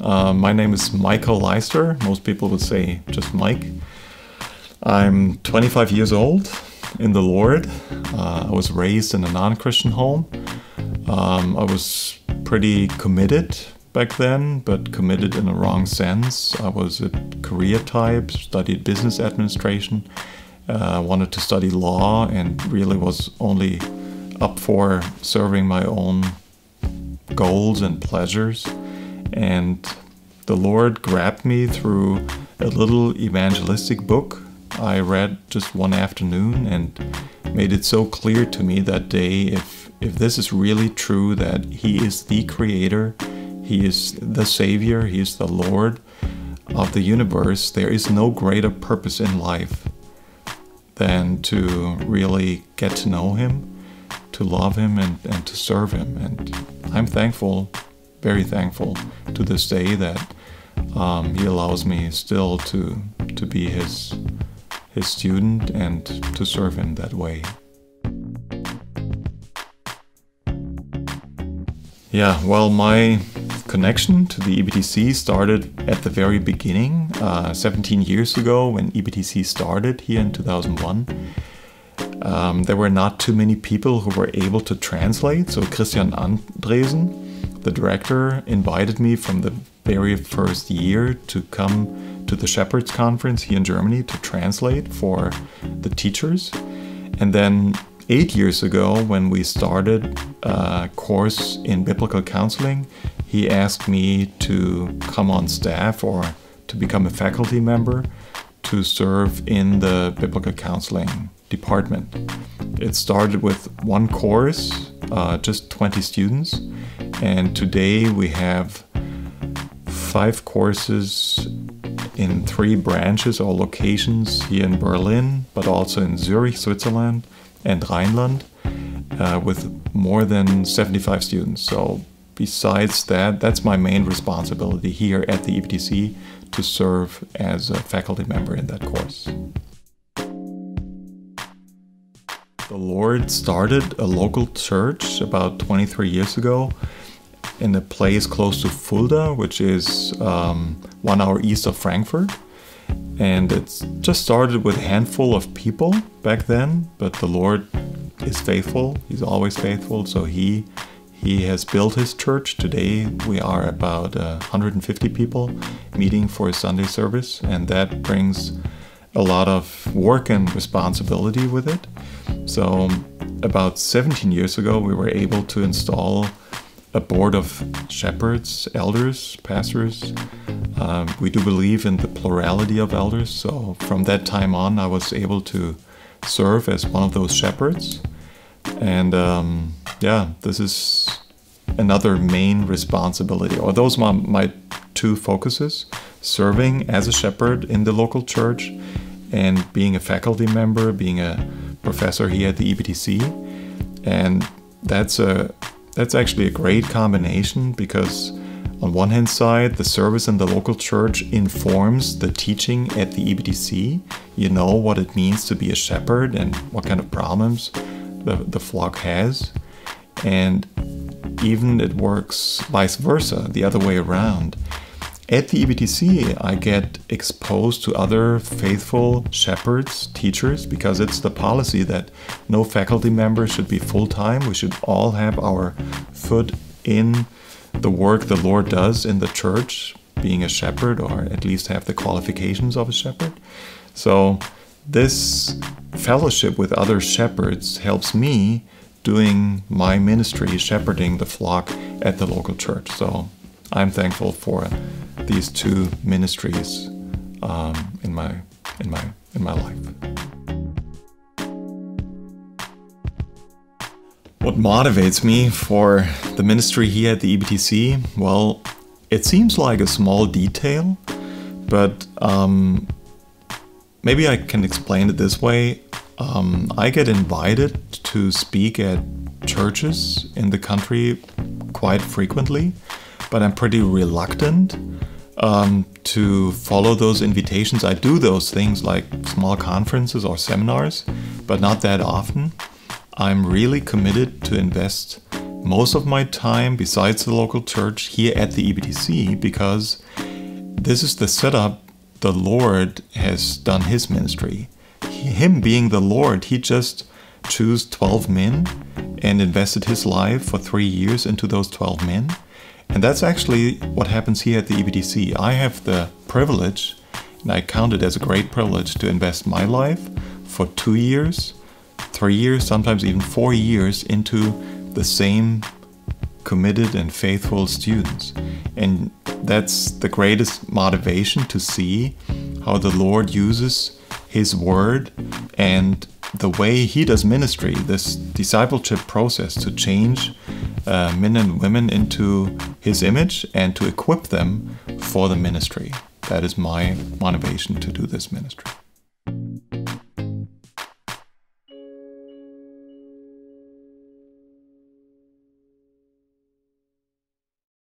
My name is Michael Leister. Most people would say just Mike. I'm 25 years old in the Lord. I was raised in a non-Christian home. I was pretty committed back then, but committed in a wrong sense. I was a career type, studied business administration, wanted to study law, and really was only up for serving my own goals and pleasures. And the Lord grabbed me through a little evangelistic book I read just one afternoon and made it so clear to me that day, if this is really true, that He is the Creator, He is the Savior, He is the Lord of the universe, there is no greater purpose in life than to really get to know Him, to love Him, and to serve Him. And I'm thankful, very thankful to this day that He allows me still to be His student and to serve Him that way. Yeah, well, my connection to the EBTC started at the very beginning, 17 years ago when EBTC started here in 2001. There were not too many people who were able to translate, so Christian Andresen, the director, invited me from the very first year to come to the Shepherds Conference here in Germany to translate for the teachers. And then 8 years ago, when we started a course in biblical counseling, he asked me to come on staff or to become a faculty member to serve in the biblical counseling department. It started with one course, just 20 students, and today we have 5 courses in 3 branches or locations here in Berlin, but also in Zurich, Switzerland, and Rhineland, with more than 75 students. So besides that, that's my main responsibility here at the EBTC, to serve as a faculty member in that course. The Lord started a local church about 23 years ago in a place close to Fulda, which is 1 hour east of Frankfurt. And it's just started with a handful of people back then, but the Lord is faithful. He's always faithful. So He has built His church. Today we are about 150 people meeting for a Sunday service, and that brings a lot of work and responsibility with it. So about 17 years ago, we were able to install a board of shepherds, elders, pastors. We do believe in the plurality of elders. So from that time on, I was able to serve as one of those shepherds. And yeah, this is another main responsibility, or those are my 2 focuses: serving as a shepherd in the local church and being a faculty member, being a professor here at the EBTC. And that's actually a great combination, because on one hand side, the service in the local church informs the teaching at the EBTC. You know what it means to be a shepherd and what kind of problems the flock has. And even it works vice versa, the other way around. At the EBTC, I get exposed to other faithful shepherds, teachers, because it's the policy that no faculty member should be full-time. We should all have our foot in the work the Lord does in the church, being a shepherd, or at least have the qualifications of a shepherd. So this fellowship with other shepherds helps me doing my ministry, shepherding the flock at the local church. So I'm thankful for these 2 ministries in my life. What motivates me for the ministry here at the EBTC? Well, it seems like a small detail, but maybe I can explain it this way. I get invited to speak at churches in the country quite frequently, but I'm pretty reluctant to follow those invitations. I do those things like small conferences or seminars, but not that often. I'm really committed to invest most of my time besides the local church here at the EBTC, because this is the setup the Lord has done his ministry. Him being the Lord, he just chose 12 men and invested his life for 3 years into those 12 men. And that's actually what happens here at the EBTC. I have the privilege, and I count it as a great privilege, to invest my life for 2 years, 3 years, sometimes even 4 years into the same committed and faithful students. And that's the greatest motivation to see how the Lord uses his word and the way he does ministry, this discipleship process, to change men and women into his image and to equip them for the ministry. That is my motivation to do this ministry.